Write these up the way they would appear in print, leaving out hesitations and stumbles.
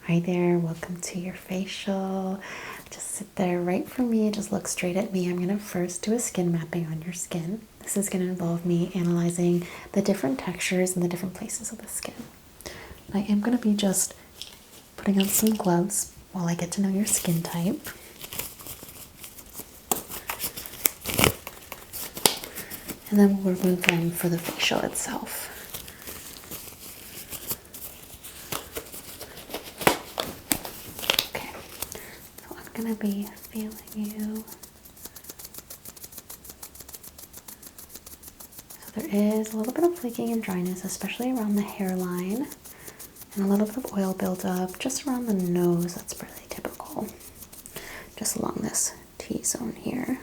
Hi there, welcome to your facial. Just sit there right for me, just look straight at me. I'm gonna first do a skin mapping on your skin. This is gonna involve me analyzing the different textures and the different places of the skin. I am gonna be just putting on some gloves while I get to know your skin type. And then we'll remove them for the facial itself. Okay, so I'm gonna be feeling you. So there is a little bit of flaking and dryness, especially around the hairline, and a little bit of oil buildup just around the nose. That's pretty typical. Just along this T-zone here.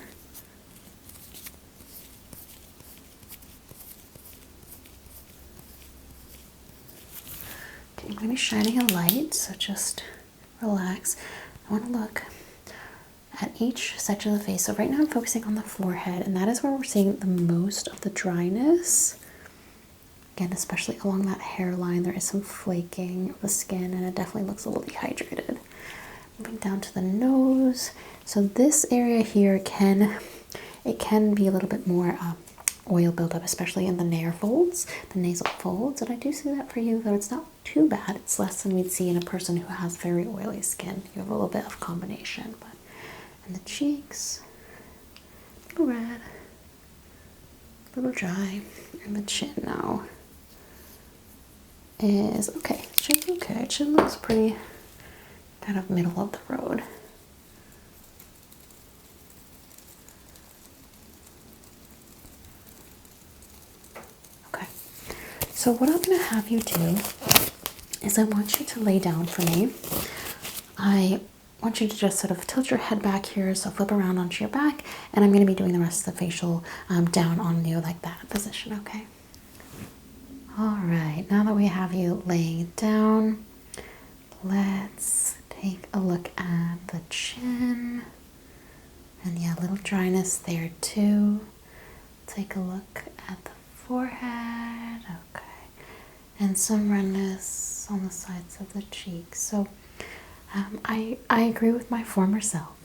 Okay, I'm going to be shining a light, so just relax. I want to look at each section of the face. So right now I'm focusing on the forehead, and that is where we're seeing the most of the dryness. Again, especially along that hairline, there is some flaking of the skin, and it definitely looks a little dehydrated. Moving down to the nose. So this area here can be a little bit more oil buildup, especially in the nair folds, the nasal folds. And I do see that for you, though it's not too bad. It's less than we'd see in a person who has very oily skin. You have a little bit of combination, but and the cheeks, a little red, a little dry, and the chin now is okay. Chin's okay. Chin looks pretty kind of middle of the road. Okay, so what I'm going to have you do is I want you to lay down for me. I want you to just sort of tilt your head back here, so flip around onto your back, and I'm going to be doing the rest of the facial down on you like that position, okay? All right, now that we have you laying down, let's take a look at the chin. And yeah, a little dryness there too. Take a look at the forehead, okay. And some redness on the sides of the cheeks. So I agree with my former self.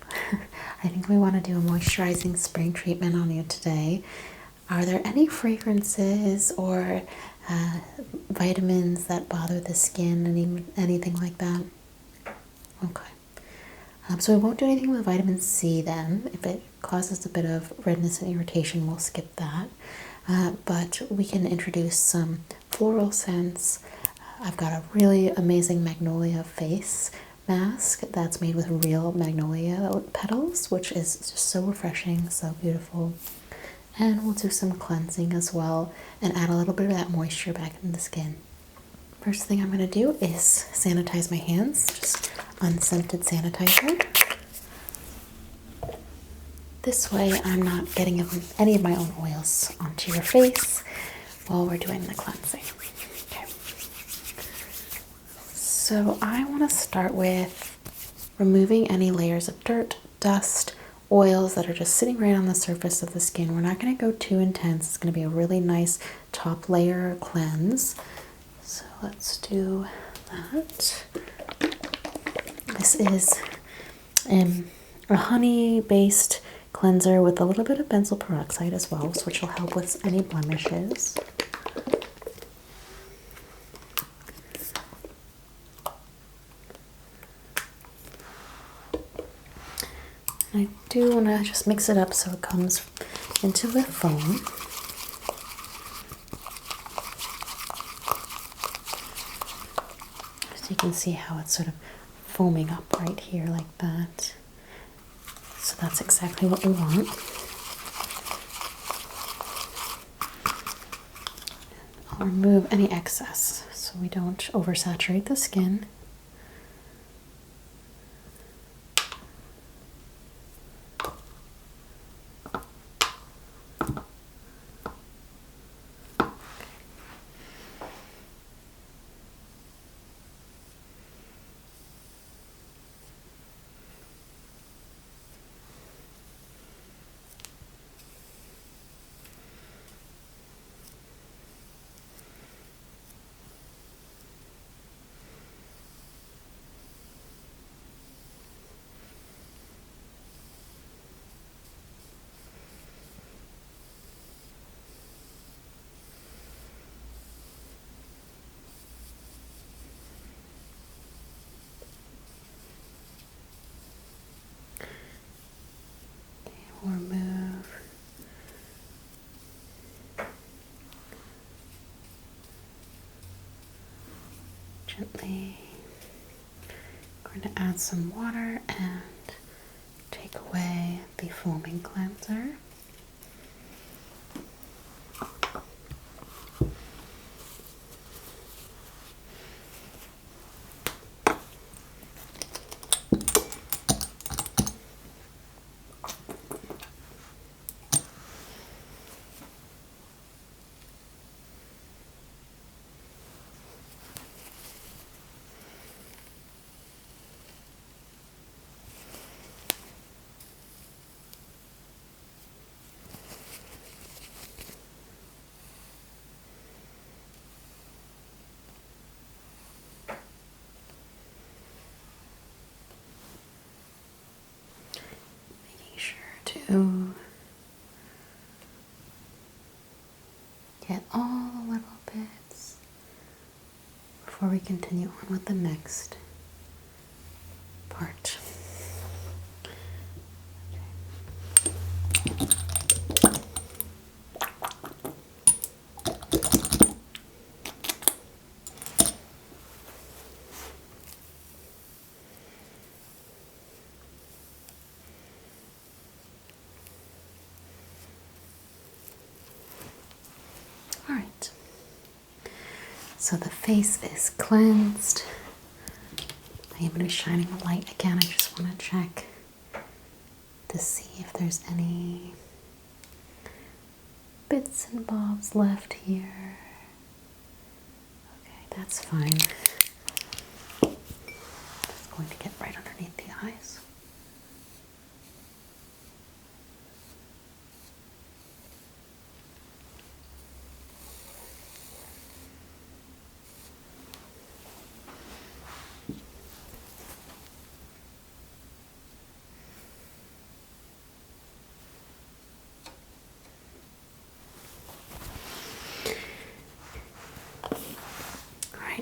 I think we want to do a moisturizing spring treatment on you today. Are there any fragrances or vitamins that bother the skin, anything like that? Okay. So we won't do anything with vitamin C then. If it causes a bit of redness and irritation, we'll skip that. But we can introduce some floral scents. I've got a really amazing magnolia face mask that's made with real magnolia petals, which is just so refreshing, so beautiful. And we'll do some cleansing as well and add a little bit of that moisture back in the skin. First thing I'm going to do is sanitize my hands, just unscented sanitizer. This way I'm not getting any of my own oils onto your face while we're doing the cleansing. Okay. So I want to start with removing any layers of dirt, dust, oils that are just sitting right on the surface of the skin. We're not going to go too intense. It's going to be a really nice top layer cleanse. So let's do that. This is a honey-based cleanser with a little bit of benzoyl peroxide as well, which will help with any blemishes. I do want to just mix it up so it comes into the foam. So you can see how it's sort of foaming up right here like that. So that's exactly what we want. I'll remove any excess so we don't oversaturate the skin. Gently going to add some water and take away the foaming cleanser. Making sure to get all the little bits before we continue on with the next part. All right, so the face is cleansed. I am going to be shining a light again. I just want to check to see if there's any bits and bobs left here. Okay, that's fine. Just going to get right underneath the eyes.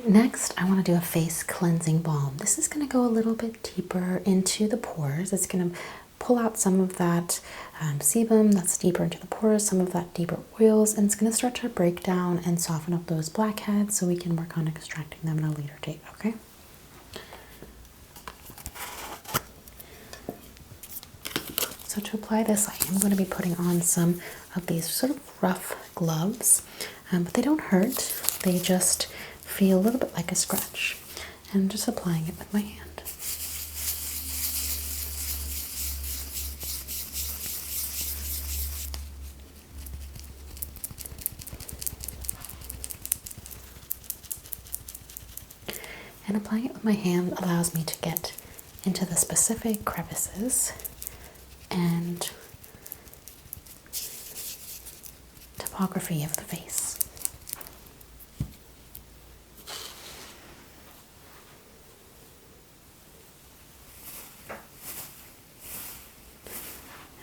Next, I want to do a face cleansing balm. This is going to go a little bit deeper into the pores. It's going to pull out some of that sebum that's deeper into the pores, some of that deeper oils, and it's going to start to break down and soften up those blackheads so we can work on extracting them in a later date, okay? So to apply this, I am going to be putting on some of these sort of rough gloves, but they don't hurt. They just feel a little bit like a scratch. And I'm just applying it with my hand. And applying it with my hand allows me to get into the specific crevices and topography of the face.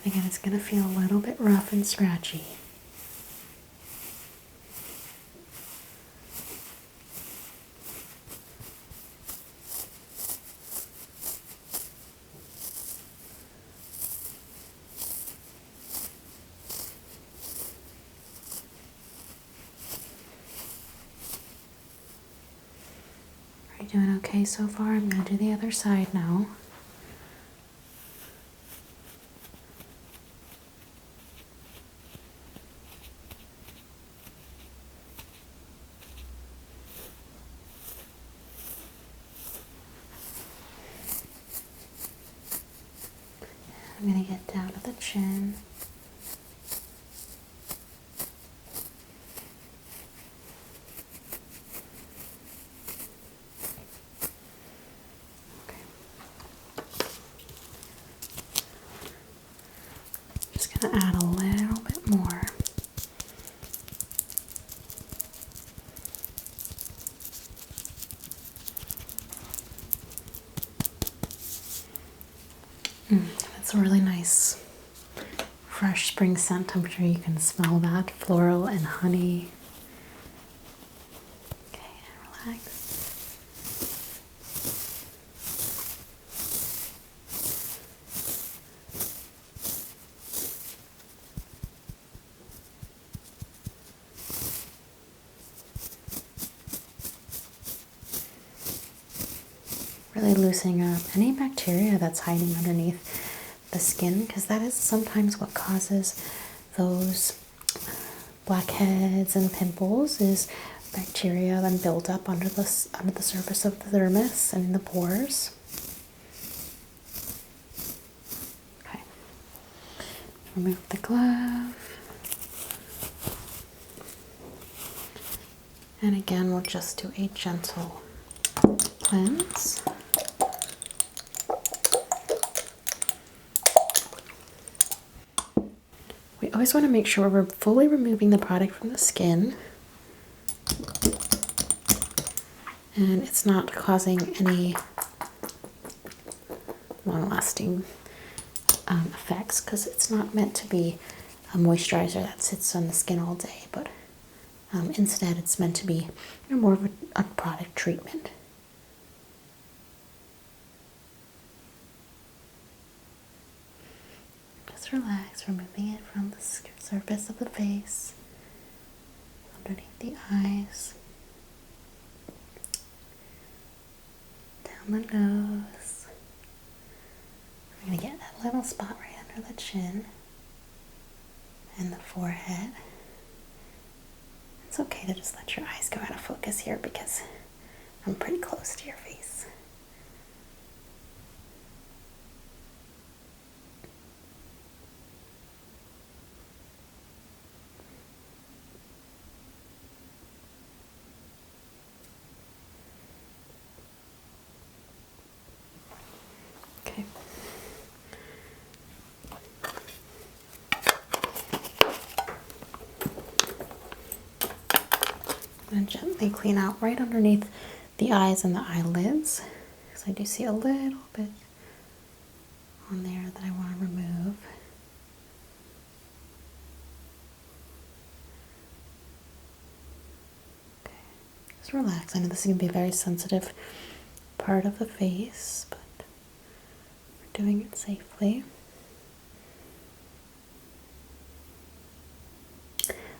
And again, it's going to feel a little bit rough and scratchy. Are you doing okay so far? I'm going to do the other side now. I'm going to get down to the chin. Okay. Just going to add a little bit more. It's a really nice fresh spring scent. I'm sure you can smell that. Floral and honey. Okay, and relax. really loosening up any bacteria that's hiding underneath the skin, because that is sometimes what causes those blackheads and pimples, is bacteria then build up under the surface of the dermis and in the pores. Okay, remove the glove. And again, we'll just do a gentle cleanse. We always want to make sure we're fully removing the product from the skin and it's not causing any long-lasting effects, because it's not meant to be a moisturizer that sits on the skin all day, but instead it's meant to be more of a product treatment. Just relax, removing it from the surface of the face, underneath the eyes, down the nose. We're going to get that little spot right under the chin and the forehead. It's okay to just let your eyes go out of focus here because I'm pretty close to your face. Okay. And gently clean out right underneath the eyes and the eyelids, because I do see a little bit on there that I want to remove. Okay. Just relax. I know this is going to be a very sensitive part of the face, but we're doing it safely.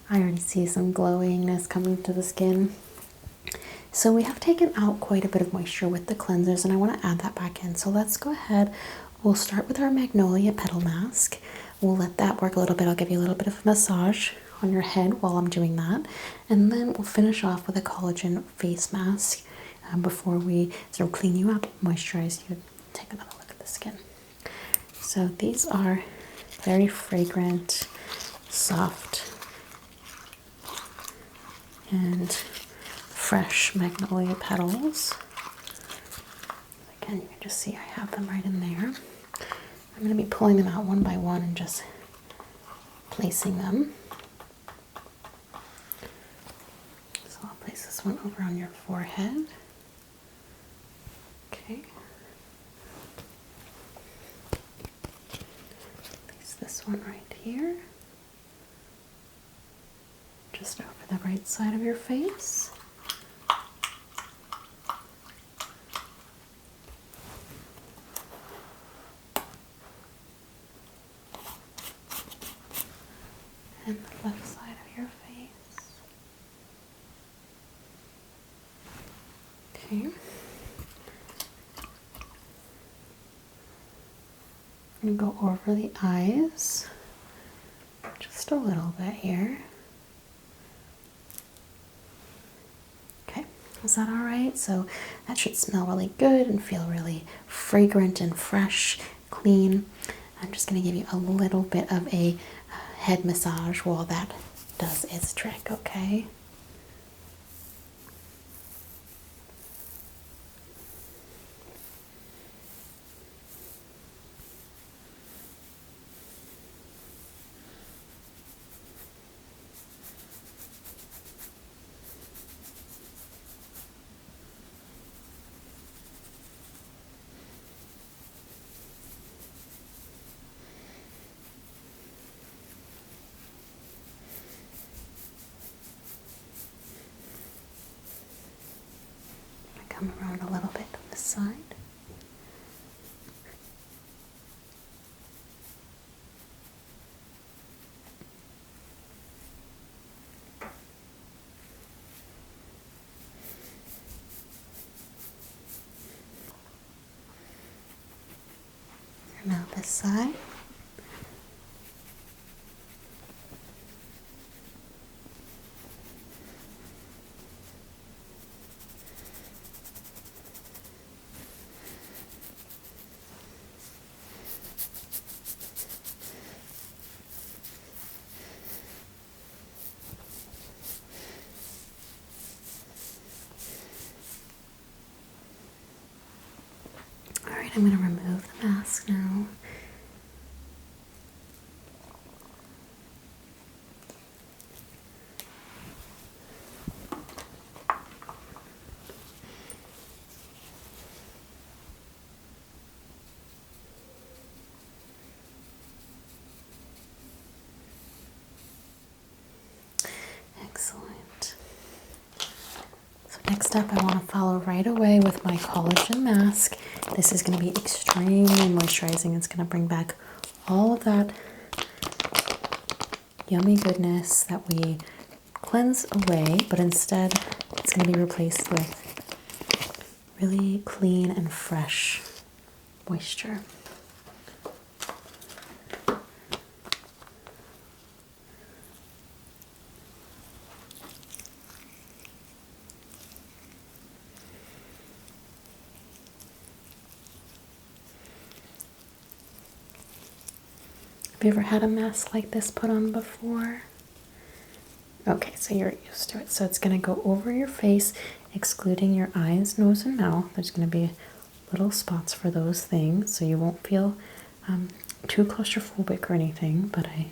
I already see some glowingness coming to the skin. So we have taken out quite a bit of moisture with the cleansers, and I want to add that back in. So let's go ahead. We'll start with our Magnolia Petal Mask. We'll let that work a little bit. I'll give you a little bit of a massage on your head while I'm doing that. And then we'll finish off with a collagen face mask before we sort of clean you up, moisturize you, take another look at the skin. So these are very fragrant, soft, and fresh magnolia petals. Again, you can just see I have them right in there. I'm going to be pulling them out one by one and just placing them. So I'll place this one over on your forehead. Okay. Place this one right here. Just over the right side of your face. And the left side of your face. Okay. I'm going to go over the eyes just a little bit here. Okay, is that all right? So that should smell really good and feel really fragrant and fresh, clean. I'm just going to give you a little bit of a head massage while that does its trick, okay? Come around a little bit on this side. Now this side. Alright, I'm going to remove the mask now. Excellent. So next up, I want to follow right away with my collagen mask. This is going to be extremely moisturizing. It's going to bring back all of that yummy goodness that we cleanse away, but instead it's going to be replaced with really clean and fresh moisture. Have you ever had a mask like this put on before? Okay, so you're used to it. So it's going to go over your face, excluding your eyes, nose, and mouth. There's going to be little spots for those things, so you won't feel too claustrophobic or anything, but I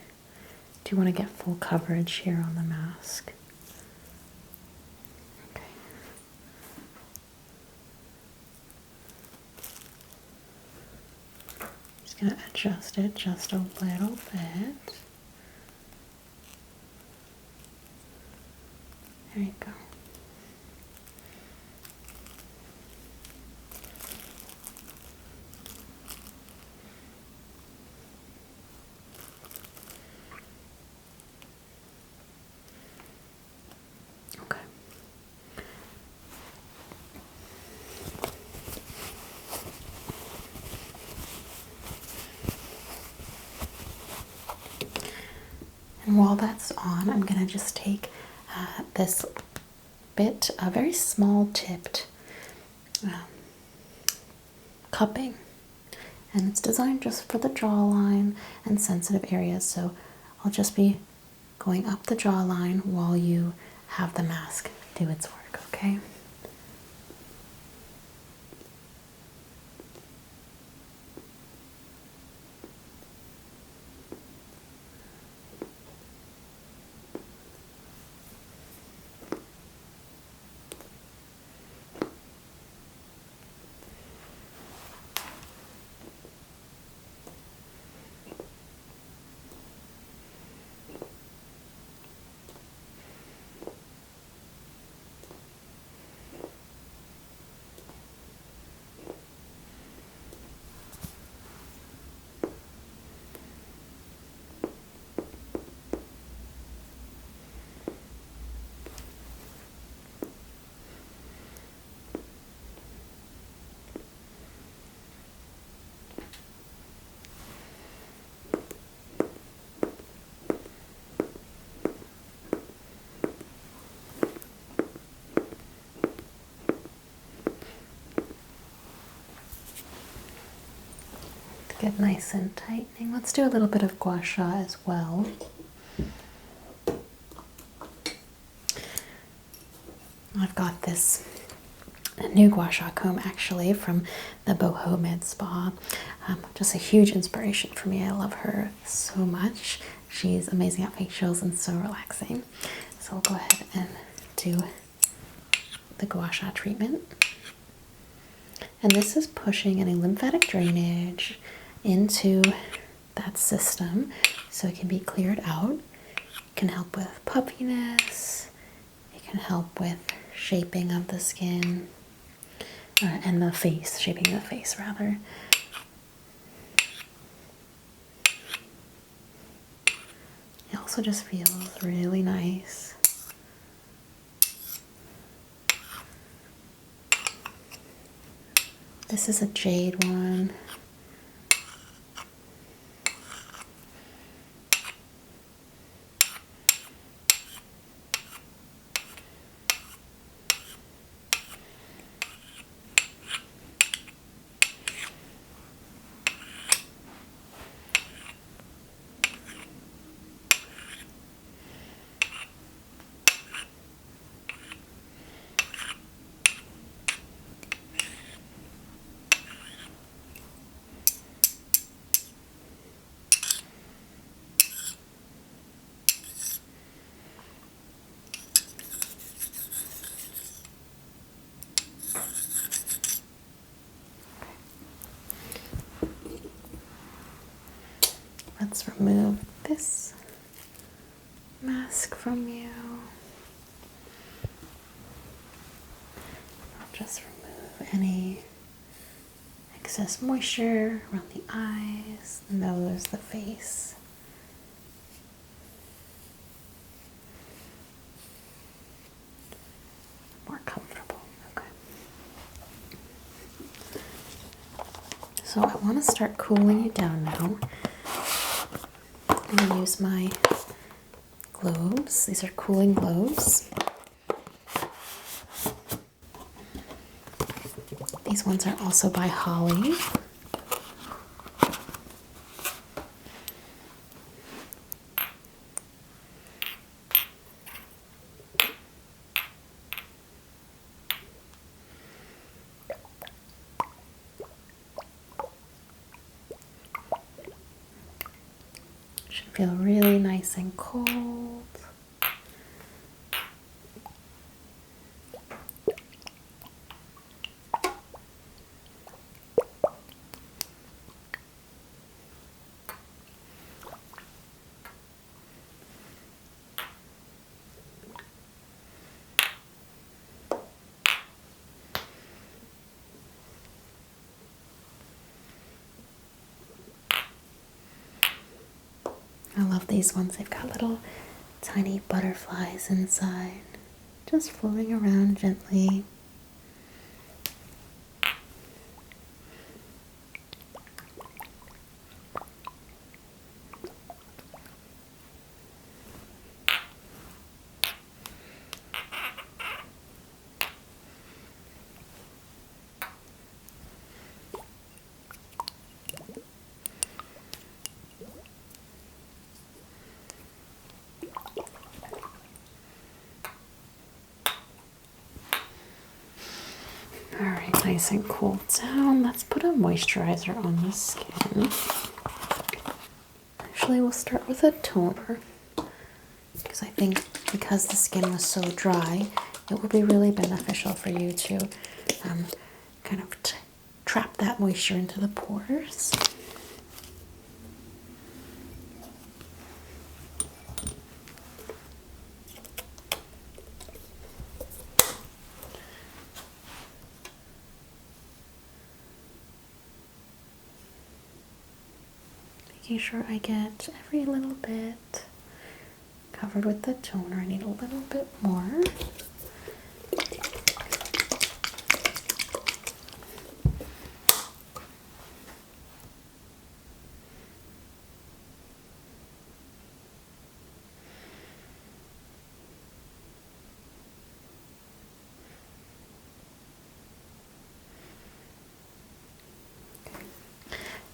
do want to get full coverage here on the mask. Okay. Just going to adjust it just a little bit. There you go. Okay. And while that's on, I'm going to just take this bit, a very small tipped cupping, and it's designed just for the jawline and sensitive areas, so I'll just be going up the jawline while you have the mask do its work, okay? Get nice and tightening. Let's do a little bit of gua sha as well. I've got this new gua sha comb actually from the Boho Med Spa. Just a huge inspiration for me. I love her so much. She's amazing at facials and so relaxing. So we'll go ahead and do the gua sha treatment. And this is pushing any lymphatic drainage into that system so it can be cleared out. It can help with puffiness. It can help with shaping of the skin and the face, shaping the face rather. It also just feels really nice. This is a jade one. just remove this mask from you. I'll just remove any excess moisture around the eyes, the nose, the face. More comfortable. Okay. So I want to start cooling you down now. I'm going to use my globes. These are cooling globes. These ones are also by Holly. Should feel really nice and cold. I love these ones. They've got little tiny butterflies inside, just floating around gently. Alright, nice and cooled down. Let's put a moisturizer on the skin. Actually, we'll start with a toner, because I think because the skin was so dry, it will be really beneficial for you to kind of trap that moisture into the pores. Making sure I get every little bit covered with the toner. I need a little bit more.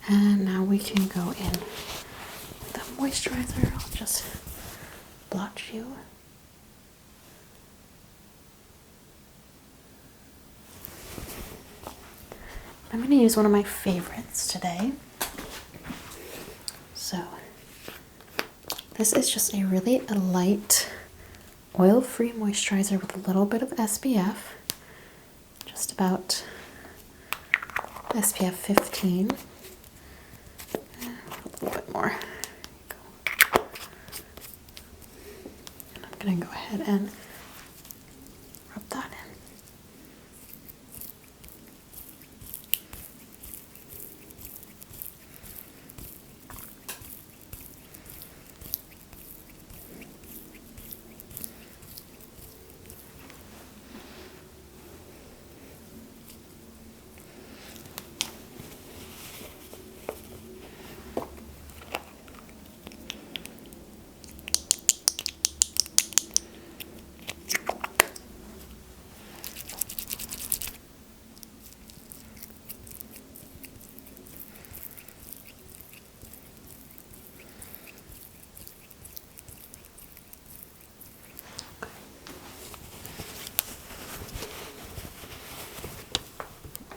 And now we can go in with the moisturizer. I'll just blotch you. I'm going to use one of my favorites today. So this is just a really light oil-free moisturizer with a little bit of SPF. Just about SPF 15. A little bit more. And I'm going to go ahead and rub that in.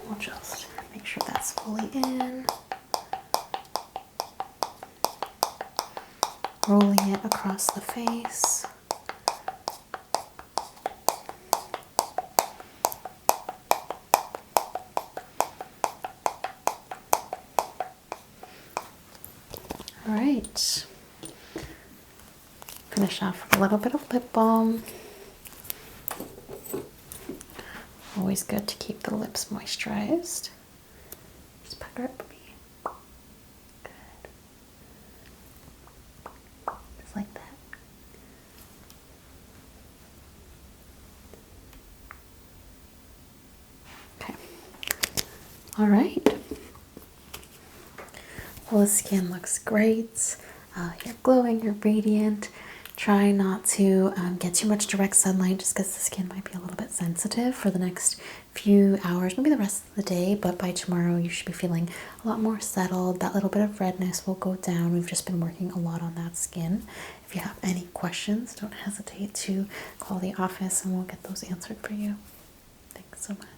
We'll just make sure that's fully in. Rolling it across the face. All right. right. Finish off with a little bit of lip balm. Always good to keep the lips moisturized. Just pucker up for me. Good. Just like that. Okay. All right. Well, the skin looks great. You're glowing, you're radiant. Try not to get too much direct sunlight just because the skin might be a little bit sensitive for the next few hours, maybe the rest of the day, but by tomorrow you should be feeling a lot more settled. That little bit of redness will go down. We've just been working a lot on that skin. If you have any questions, don't hesitate to call the office and we'll get those answered for you. Thanks so much.